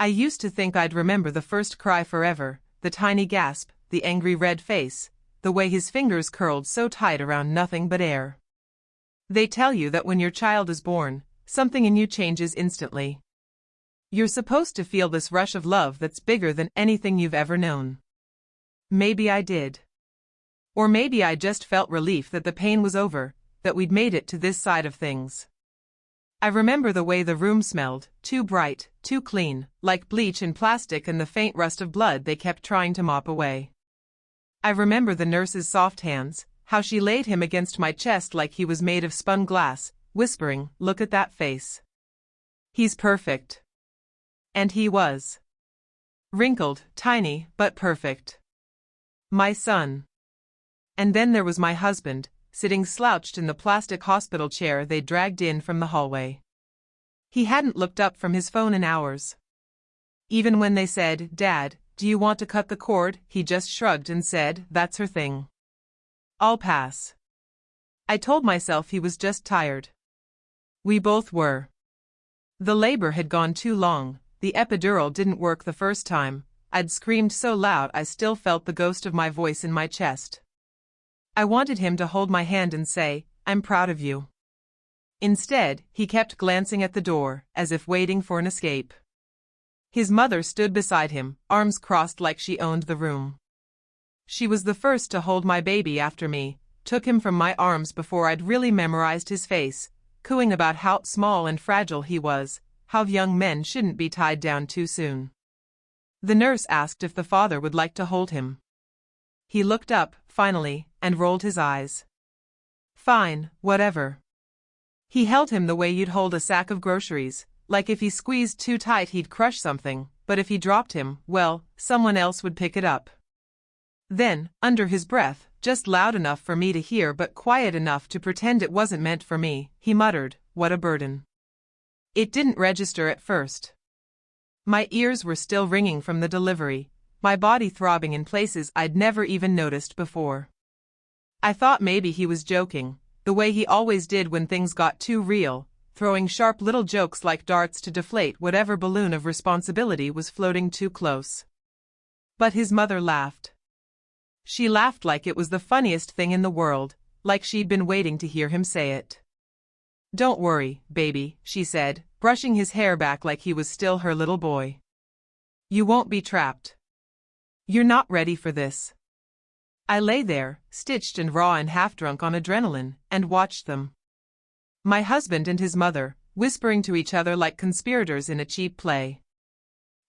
I used to think I'd remember the first cry forever, the tiny gasp, the angry red face, the way his fingers curled so tight around nothing but air. They tell you that when your child is born, something in you changes instantly. You're supposed to feel this rush of love that's bigger than anything you've ever known. Maybe I did. Or maybe I just felt relief that the pain was over, that we'd made it to this side of things. I remember the way the room smelled, too bright, too clean, like bleach and plastic and the faint rust of blood they kept trying to mop away. I remember the nurse's soft hands, how she laid him against my chest like he was made of spun glass, whispering, "Look at that face. He's perfect." And he was. Wrinkled, tiny, but perfect. My son. And then there was my husband, sitting slouched in the plastic hospital chair they dragged in from the hallway. He hadn't looked up from his phone in hours. Even when they said, "Dad, do you want to cut the cord?" he just shrugged and said, "That's her thing. I'll pass." I told myself he was just tired. We both were. The labor had gone too long, the epidural didn't work the first time, I'd screamed so loud I still felt the ghost of my voice in my chest. I wanted him to hold my hand and say, "I'm proud of you." Instead, he kept glancing at the door, as if waiting for an escape. His mother stood beside him, arms crossed like she owned the room. She was the first to hold my baby after me, took him from my arms before I'd really memorized his face, cooing about how small and fragile he was, how young men shouldn't be tied down too soon. The nurse asked if the father would like to hold him. He looked up, finally, and rolled his eyes. "Fine, whatever." He held him the way you'd hold a sack of groceries, like if he squeezed too tight he'd crush something, but if he dropped him, well, someone else would pick it up. Then, under his breath, just loud enough for me to hear but quiet enough to pretend it wasn't meant for me, he muttered, "What a burden." It didn't register at first. My ears were still ringing from the delivery, my body throbbing in places I'd never even noticed before. I thought maybe he was joking, the way he always did when things got too real, throwing sharp little jokes like darts to deflate whatever balloon of responsibility was floating too close. But his mother laughed. She laughed like it was the funniest thing in the world, like she'd been waiting to hear him say it. "Don't worry, baby," she said, brushing his hair back like he was still her little boy. "You won't be trapped. You're not ready for this." I lay there, stitched and raw and half-drunk on adrenaline, and watched them. My husband and his mother, whispering to each other like conspirators in a cheap play.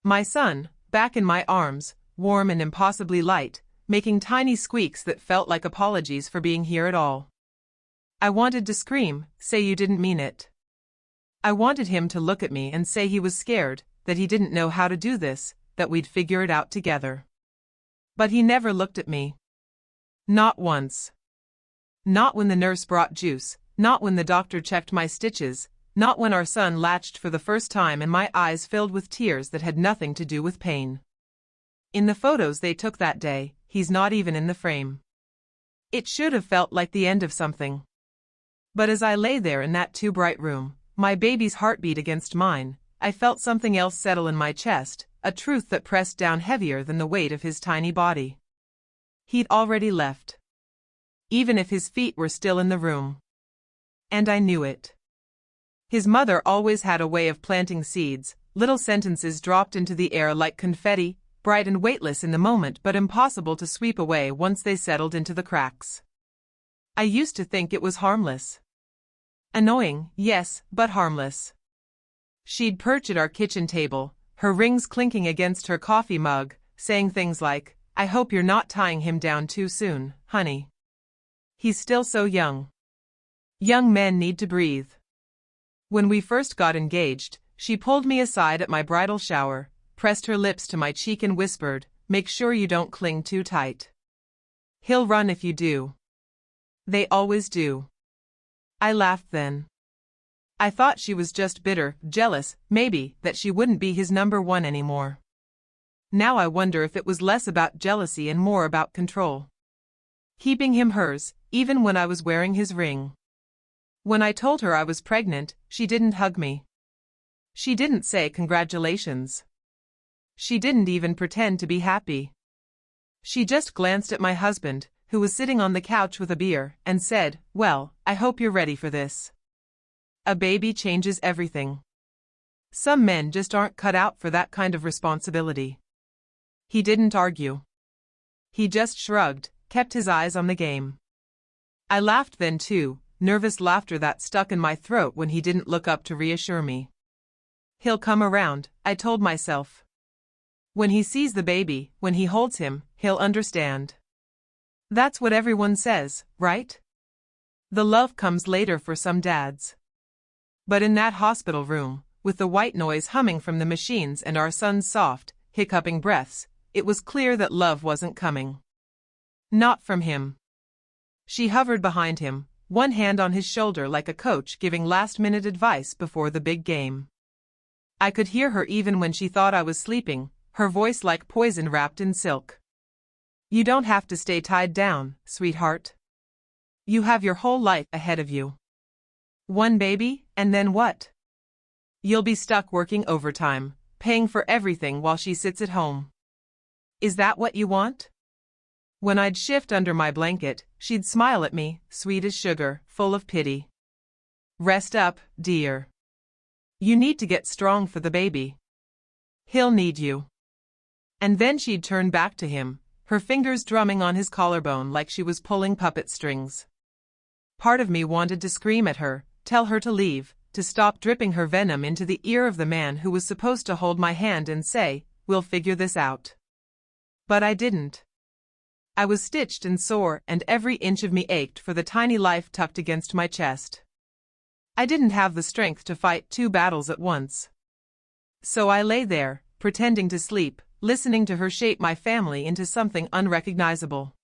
My son, back in my arms, warm and impossibly light, making tiny squeaks that felt like apologies for being here at all. I wanted to scream, say you didn't mean it. I wanted him to look at me and say he was scared, that he didn't know how to do this, that we'd figure it out together. But he never looked at me. Not once. Not when the nurse brought juice, not when the doctor checked my stitches, not when our son latched for the first time and my eyes filled with tears that had nothing to do with pain. In the photos they took that day, he's not even in the frame. It should have felt like the end of something. But as I lay there in that too bright room, my baby's heartbeat against mine, I felt something else settle in my chest, a truth that pressed down heavier than the weight of his tiny body. He'd already left. Even if his feet were still in the room. And I knew it. His mother always had a way of planting seeds, little sentences dropped into the air like confetti, bright and weightless in the moment but impossible to sweep away once they settled into the cracks. I used to think it was harmless. Annoying, yes, but harmless. She'd perch at our kitchen table, her rings clinking against her coffee mug, saying things like, "I hope you're not tying him down too soon, honey. He's still so young. Young men need to breathe." When we first got engaged, she pulled me aside at my bridal shower, pressed her lips to my cheek and whispered, "Make sure you don't cling too tight. He'll run if you do. They always do." I laughed then. I thought she was just bitter, jealous, maybe, that she wouldn't be his number one anymore. Now I wonder if it was less about jealousy and more about control. Keeping him hers, even when I was wearing his ring. When I told her I was pregnant, she didn't hug me. She didn't say congratulations. She didn't even pretend to be happy. She just glanced at my husband, who was sitting on the couch with a beer, and said, "Well, I hope you're ready for this. A baby changes everything. Some men just aren't cut out for that kind of responsibility." He didn't argue. He just shrugged, kept his eyes on the game. I laughed then too, nervous laughter that stuck in my throat when he didn't look up to reassure me. He'll come around, I told myself. When he sees the baby, when he holds him, he'll understand. That's what everyone says, right? The love comes later for some dads. But in that hospital room, with the white noise humming from the machines and our son's soft, hiccuping breaths, it was clear that love wasn't coming. Not from him. She hovered behind him, one hand on his shoulder like a coach giving last-minute advice before the big game. I could hear her even when she thought I was sleeping, her voice like poison wrapped in silk. "You don't have to stay tied down, sweetheart. You have your whole life ahead of you. One baby, and then what? You'll be stuck working overtime, paying for everything while she sits at home. Is that what you want?" When I'd shift under my blanket, she'd smile at me, sweet as sugar, full of pity. "Rest up, dear. You need to get strong for the baby. He'll need you." And then she'd turn back to him, her fingers drumming on his collarbone like she was pulling puppet strings. Part of me wanted to scream at her, tell her to leave, to stop dripping her venom into the ear of the man who was supposed to hold my hand and say, "We'll figure this out." But I didn't. I was stitched and sore, and every inch of me ached for the tiny life tucked against my chest. I didn't have the strength to fight two battles at once. So I lay there, pretending to sleep, listening to her shape my family into something unrecognizable.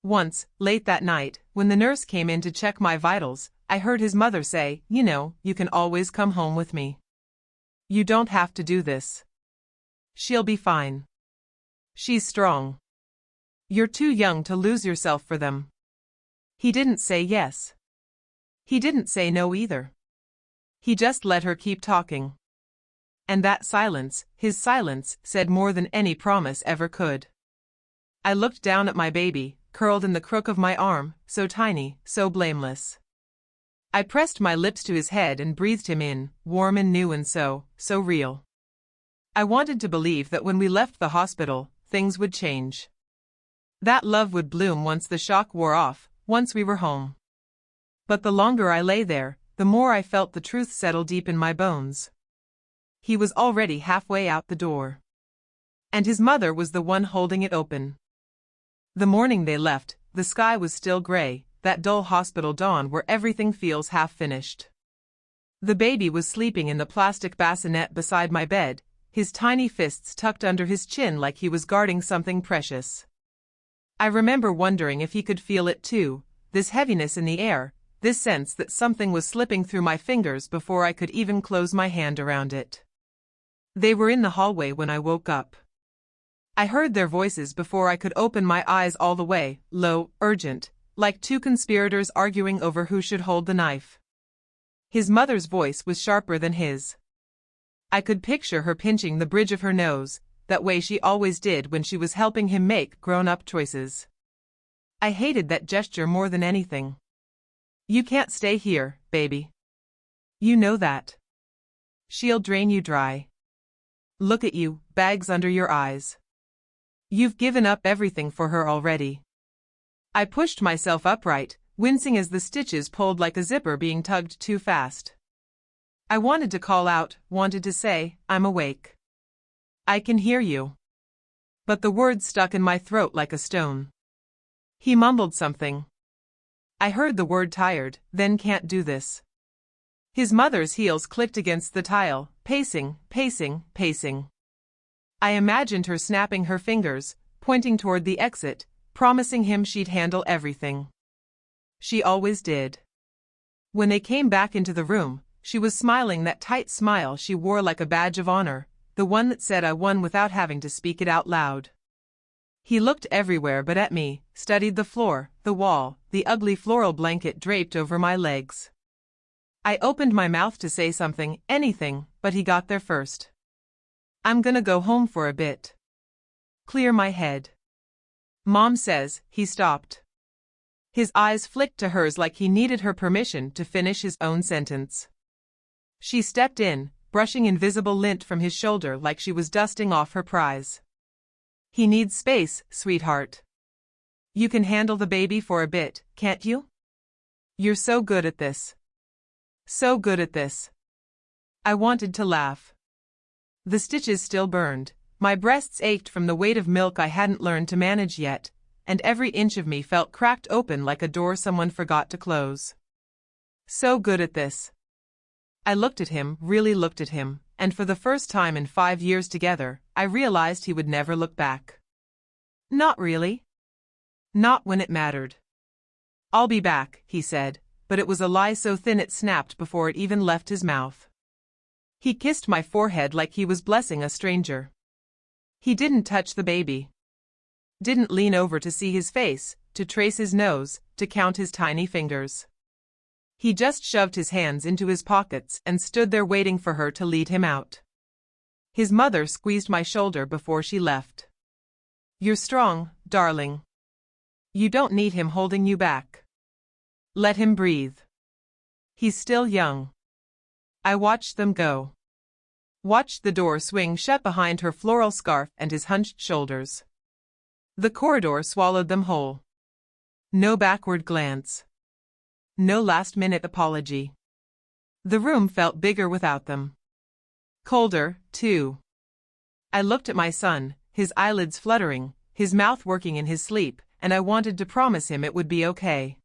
Once, late that night, when the nurse came in to check my vitals, I heard his mother say, "You know, you can always come home with me. You don't have to do this. She'll be fine. She's strong. You're too young to lose yourself for them." He didn't say yes. He didn't say no either. He just let her keep talking. And that silence, his silence, said more than any promise ever could. I looked down at my baby, curled in the crook of my arm, so tiny, so blameless. I pressed my lips to his head and breathed him in, warm and new and so real. I wanted to believe that when we left the hospital, things would change. That love would bloom once the shock wore off, once we were home. But the longer I lay there, the more I felt the truth settle deep in my bones. He was already halfway out the door. And his mother was the one holding it open. The morning they left, the sky was still gray, that dull hospital dawn where everything feels half-finished. The baby was sleeping in the plastic bassinet beside my bed, his tiny fists tucked under his chin like he was guarding something precious. I remember wondering if he could feel it too, this heaviness in the air, this sense that something was slipping through my fingers before I could even close my hand around it. They were in the hallway when I woke up. I heard their voices before I could open my eyes all the way, low, urgent, like two conspirators arguing over who should hold the knife. His mother's voice was sharper than his. I could picture her pinching the bridge of her nose, that way she always did when she was helping him make grown-up choices. I hated that gesture more than anything. "You can't stay here, baby. You know that. She'll drain you dry. Look at you, bags under your eyes. You've given up everything for her already." I pushed myself upright, wincing as the stitches pulled like a zipper being tugged too fast. I wanted to call out, wanted to say, "I'm awake. I can hear you." But the words stuck in my throat like a stone. He mumbled something. I heard the word tired, then can't do this. His mother's heels clicked against the tile, pacing, pacing, pacing. I imagined her snapping her fingers, pointing toward the exit, promising him she'd handle everything. She always did. When they came back into the room, she was smiling that tight smile she wore like a badge of honor, the one that said I won without having to speak it out loud. He looked everywhere but at me, studied the floor, the wall, the ugly floral blanket draped over my legs. I opened my mouth to say something, anything, but he got there first. I'm gonna go home for a bit. Clear my head. Mom says. He stopped. His eyes flicked to hers like he needed her permission to finish his own sentence. She stepped in, brushing invisible lint from his shoulder like she was dusting off her prize. He needs space, sweetheart. You can handle the baby for a bit, can't you? You're so good at this. So good at this. I wanted to laugh. The stitches still burned, my breasts ached from the weight of milk I hadn't learned to manage yet, and every inch of me felt cracked open like a door someone forgot to close. So good at this. I looked at him, really looked at him, and for the first time in 5 years together, I realized he would never look back. Not really. Not when it mattered. I'll be back, he said, but it was a lie so thin it snapped before it even left his mouth. He kissed my forehead like he was blessing a stranger. He didn't touch the baby. Didn't lean over to see his face, to trace his nose, to count his tiny fingers. He just shoved his hands into his pockets and stood there waiting for her to lead him out. His mother squeezed my shoulder before she left. You're strong, darling. You don't need him holding you back. Let him breathe. He's still young. I watched them go. Watched the door swing shut behind her floral scarf and his hunched shoulders. The corridor swallowed them whole. No backward glance. No last-minute apology. The room felt bigger without them. Colder, too. I looked at my son, his eyelids fluttering, his mouth working in his sleep, and I wanted to promise him it would be okay.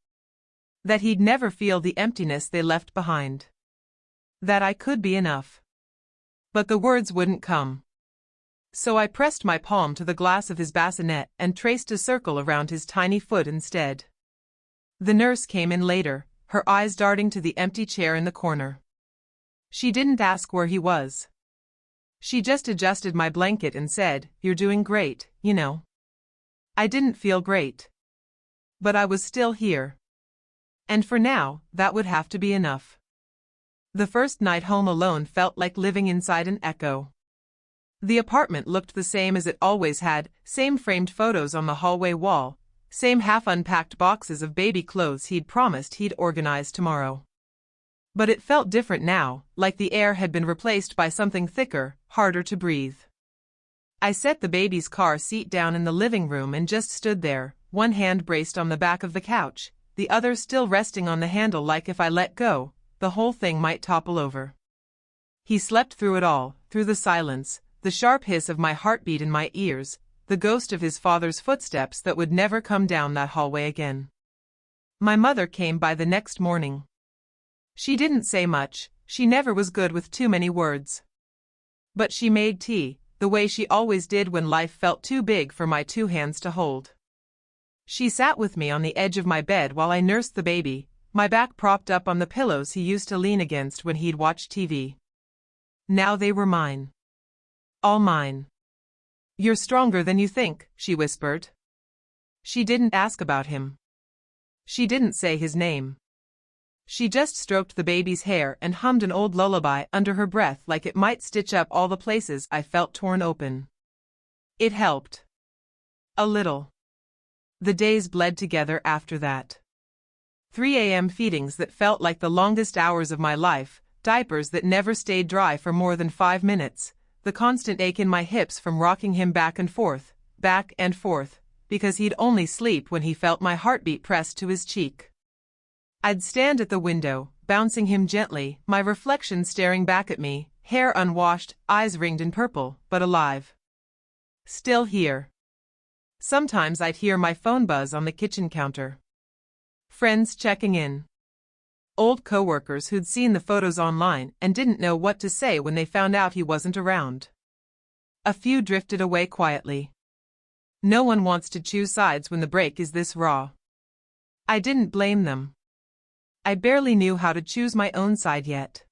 That he'd never feel the emptiness they left behind. That I could be enough. But the words wouldn't come. So I pressed my palm to the glass of his bassinet and traced a circle around his tiny foot instead. The nurse came in later, her eyes darting to the empty chair in the corner. She didn't ask where he was. She just adjusted my blanket and said, "You're doing great, you know." I didn't feel great. But I was still here. And for now, that would have to be enough. The first night home alone felt like living inside an echo. The apartment looked the same as it always had, same framed photos on the hallway wall, same half-unpacked boxes of baby clothes he'd promised he'd organize tomorrow. But it felt different now, like the air had been replaced by something thicker, harder to breathe. I set the baby's car seat down in the living room and just stood there, one hand braced on the back of the couch, the other still resting on the handle like if I let go, the whole thing might topple over. He slept through it all, through the silence, the sharp hiss of my heartbeat in my ears, the ghost of his father's footsteps that would never come down that hallway again. My mother came by the next morning. She didn't say much, she never was good with too many words. But she made tea, the way she always did when life felt too big for my 2 hands to hold. She sat with me on the edge of my bed while I nursed the baby, my back propped up on the pillows he used to lean against when he'd watch TV. Now they were mine. All mine. "You're stronger than you think," she whispered. She didn't ask about him. She didn't say his name. She just stroked the baby's hair and hummed an old lullaby under her breath like it might stitch up all the places I felt torn open. It helped. A little. The days bled together after that. 3 a.m. feedings that felt like the longest hours of my life, diapers that never stayed dry for more than 5 minutes, the constant ache in my hips from rocking him back and forth, because he'd only sleep when he felt my heartbeat pressed to his cheek. I'd stand at the window, bouncing him gently, my reflection staring back at me, hair unwashed, eyes ringed in purple, but alive. Still here. Sometimes I'd hear my phone buzz on the kitchen counter. Friends checking in. Old coworkers who'd seen the photos online and didn't know what to say when they found out he wasn't around. A few drifted away quietly. No one wants to choose sides when the break is this raw. I didn't blame them. I barely knew how to choose my own side yet.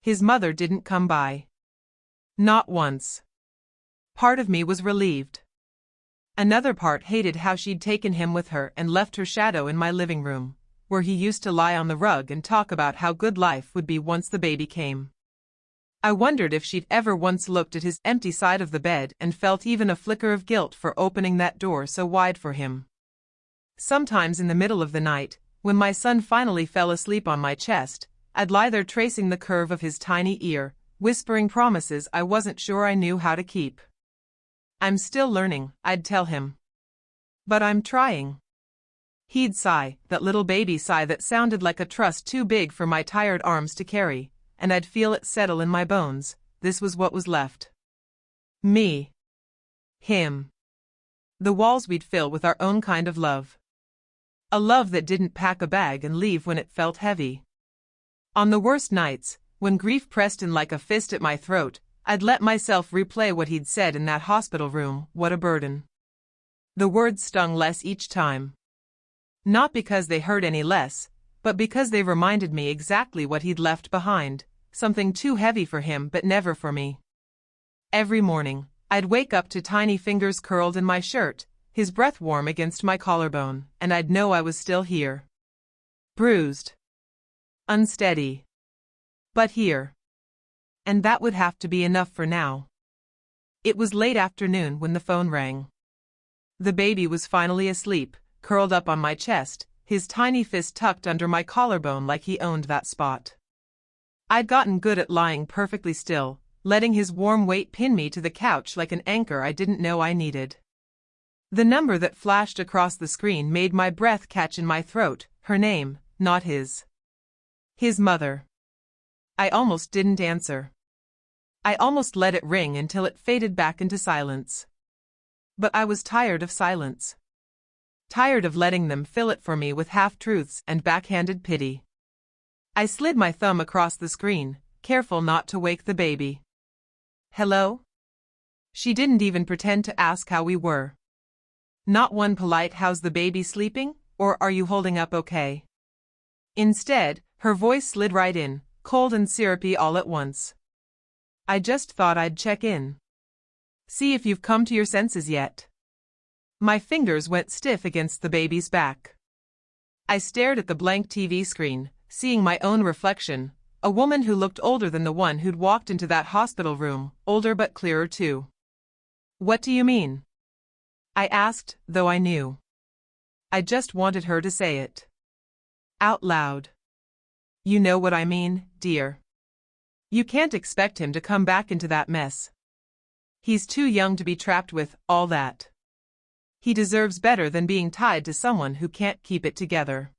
His mother didn't come by. Not once. Part of me was relieved. Another part hated how she'd taken him with her and left her shadow in my living room, where he used to lie on the rug and talk about how good life would be once the baby came. I wondered if she'd ever once looked at his empty side of the bed and felt even a flicker of guilt for opening that door so wide for him. Sometimes in the middle of the night, when my son finally fell asleep on my chest, I'd lie there tracing the curve of his tiny ear, whispering promises I wasn't sure I knew how to keep. "I'm still learning," I'd tell him. "But I'm trying." He'd sigh, that little baby sigh that sounded like a trust too big for my tired arms to carry, and I'd feel it settle in my bones. This was what was left. Me. Him. The walls we'd fill with our own kind of love. A love that didn't pack a bag and leave when it felt heavy. On the worst nights, when grief pressed in like a fist at my throat, I'd let myself replay what he'd said in that hospital room. What a burden. The words stung less each time. Not because they hurt any less, but because they reminded me exactly what he'd left behind, something too heavy for him but never for me. Every morning, I'd wake up to tiny fingers curled in my shirt, his breath warm against my collarbone, and I'd know I was still here. Bruised. Unsteady. But here. And that would have to be enough for now. It was late afternoon when the phone rang. The baby was finally asleep, curled up on my chest, his tiny fist tucked under my collarbone like he owned that spot. I'd gotten good at lying perfectly still, letting his warm weight pin me to the couch like an anchor I didn't know I needed. The number that flashed across the screen made my breath catch in my throat, her name, not his. His mother. I almost didn't answer. I almost let it ring until it faded back into silence. But I was tired of silence. Tired of letting them fill it for me with half-truths and backhanded pity. I slid my thumb across the screen, careful not to wake the baby. "Hello?" She didn't even pretend to ask how we were. Not one polite "How's the baby sleeping?" or "Are you holding up okay?" Instead, her voice slid right in, cold and syrupy all at once. "I just thought I'd check in. See if you've come to your senses yet." My fingers went stiff against the baby's back. I stared at the blank TV screen, seeing my own reflection, a woman who looked older than the one who'd walked into that hospital room, older but clearer too. "What do you mean?" I asked, though I knew. I just wanted her to say it. Out loud. "You know what I mean, dear. You can't expect him to come back into that mess. He's too young to be trapped with all that. He deserves better than being tied to someone who can't keep it together."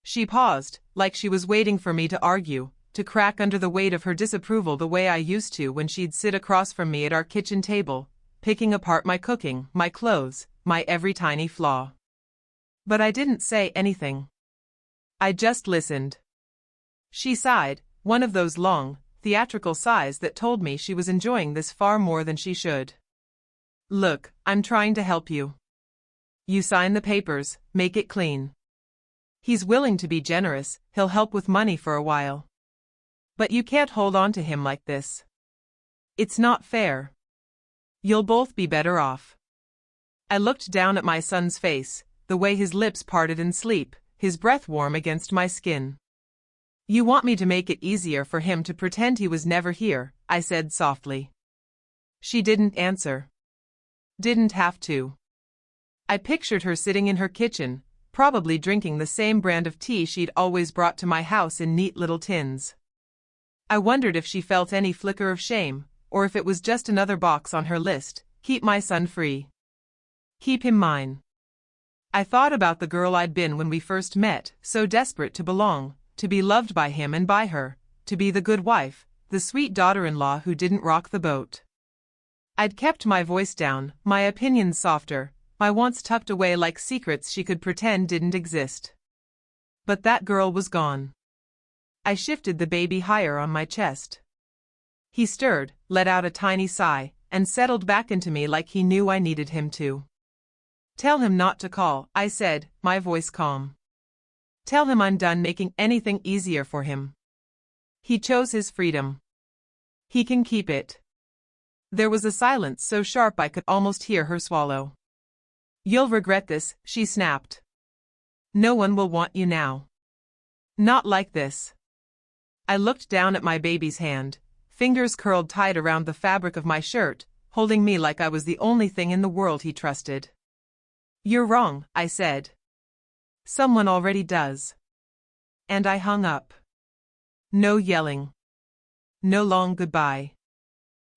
She paused, like she was waiting for me to argue, to crack under the weight of her disapproval the way I used to when she'd sit across from me at our kitchen table, picking apart my cooking, my clothes, my every tiny flaw. But I didn't say anything. I just listened. She sighed, one of those long, theatrical sighs that told me she was enjoying this far more than she should. "Look, I'm trying to help you. You sign the papers, make it clean. He's willing to be generous, he'll help with money for a while. But you can't hold on to him like this. It's not fair. You'll both be better off." I looked down at my son's face, the way his lips parted in sleep, his breath warm against my skin. "You want me to make it easier for him to pretend he was never here," I said softly. She didn't answer. Didn't have to. I pictured her sitting in her kitchen, probably drinking the same brand of tea she'd always brought to my house in neat little tins. I wondered if she felt any flicker of shame, or if it was just another box on her list: keep my son free. Keep him mine. I thought about the girl I'd been when we first met, so desperate to belong, to be loved by him and by her, to be the good wife, the sweet daughter-in-law who didn't rock the boat. I'd kept my voice down, my opinions softer, my wants tucked away like secrets she could pretend didn't exist. But that girl was gone. I shifted the baby higher on my chest. He stirred, let out a tiny sigh, and settled back into me like he knew I needed him to. "Tell him not to call," I said, my voice calm. "Tell him I'm done making anything easier for him. He chose his freedom. He can keep it." There was a silence so sharp I could almost hear her swallow. "You'll regret this," she snapped. "No one will want you now. Not like this." I looked down at my baby's hand, fingers curled tight around the fabric of my shirt, holding me like I was the only thing in the world he trusted. "You're wrong," I said. "Someone already does." And I hung up. No yelling. No long goodbye.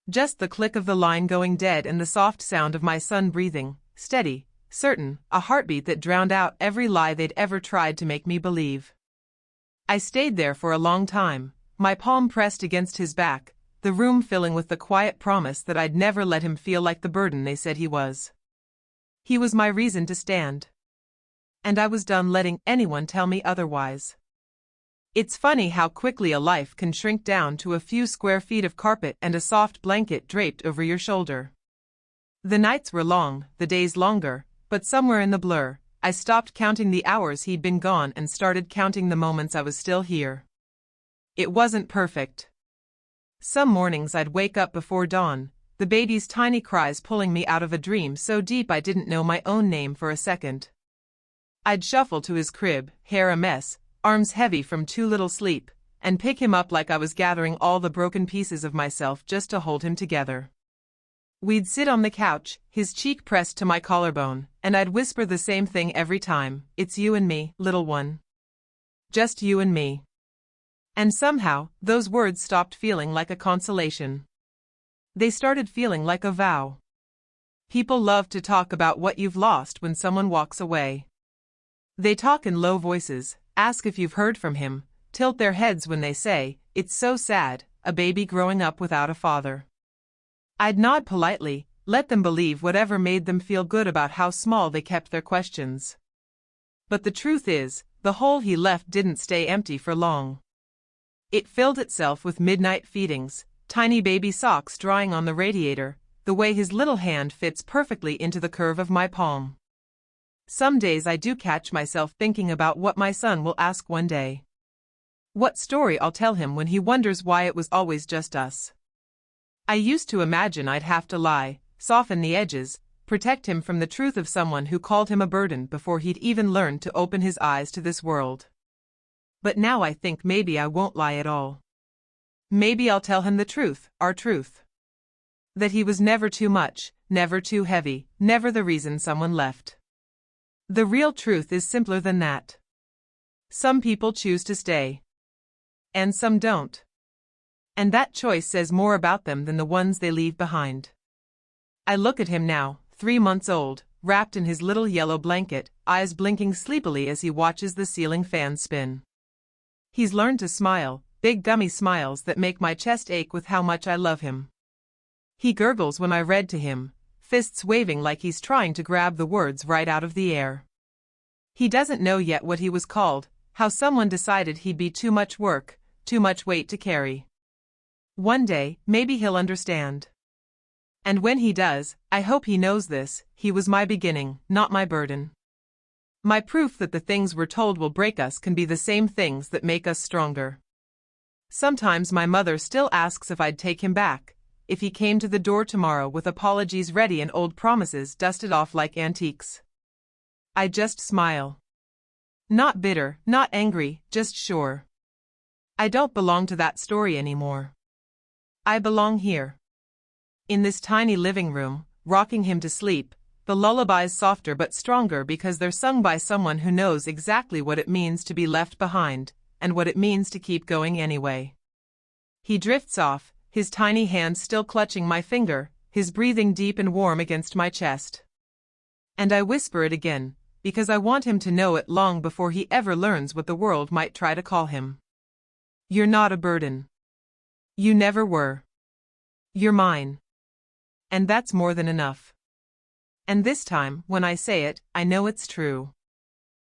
Just the click of the line going dead and the soft sound of my son breathing, steady, certain, a heartbeat that drowned out every lie they'd ever tried to make me believe. I stayed there for a long time, my palm pressed against his back, the room filling with the quiet promise that I'd never let him feel like the burden they said he was. He was my reason to stand. And I was done letting anyone tell me otherwise. It's funny how quickly a life can shrink down to a few square feet of carpet and a soft blanket draped over your shoulder. The nights were long, the days longer, but somewhere in the blur, I stopped counting the hours he'd been gone and started counting the moments I was still here. It wasn't perfect. Some mornings I'd wake up before dawn, the baby's tiny cries pulling me out of a dream so deep I didn't know my own name for a second. I'd shuffle to his crib, hair a mess, arms heavy from too little sleep, and pick him up like I was gathering all the broken pieces of myself just to hold him together. We'd sit on the couch, his cheek pressed to my collarbone, and I'd whisper the same thing every time, "It's you and me, little one. Just you and me." And somehow, those words stopped feeling like a consolation. They started feeling like a vow. People love to talk about what you've lost when someone walks away. They talk in low voices, ask if you've heard from him, tilt their heads when they say, "It's so sad, a baby growing up without a father." I'd nod politely, let them believe whatever made them feel good about how small they kept their questions. But the truth is, the hole he left didn't stay empty for long. It filled itself with midnight feedings, tiny baby socks drying on the radiator, the way his little hand fits perfectly into the curve of my palm. Some days I do catch myself thinking about what my son will ask one day. What story I'll tell him when he wonders why it was always just us. I used to imagine I'd have to lie, soften the edges, protect him from the truth of someone who called him a burden before he'd even learned to open his eyes to this world. But now I think maybe I won't lie at all. Maybe I'll tell him the truth, our truth. That he was never too much, never too heavy, never the reason someone left. The real truth is simpler than that. Some people choose to stay. And some don't. And that choice says more about them than the ones they leave behind. I look at him now, 3 months old, wrapped in his little yellow blanket, eyes blinking sleepily as he watches the ceiling fan spin. He's learned to smile, big gummy smiles that make my chest ache with how much I love him. He gurgles when I read to him, fists waving like he's trying to grab the words right out of the air. He doesn't know yet what he was called, how someone decided he'd be too much work, too much weight to carry. One day, maybe he'll understand. And when he does, I hope he knows this, he was my beginning, not my burden. My proof that the things we're told will break us can be the same things that make us stronger. Sometimes my mother still asks if I'd take him back, if he came to the door tomorrow with apologies ready and old promises dusted off like antiques. I just smile. Not bitter, not angry, just sure. I don't belong to that story anymore. I belong here. In this tiny living room, rocking him to sleep, the lullabies softer but stronger because they're sung by someone who knows exactly what it means to be left behind, and what it means to keep going anyway. He drifts off, his tiny hand still clutching my finger, his breathing deep and warm against my chest. And I whisper it again, because I want him to know it long before he ever learns what the world might try to call him. You're not a burden. You never were. You're mine. And that's more than enough. And this time, when I say it, I know it's true.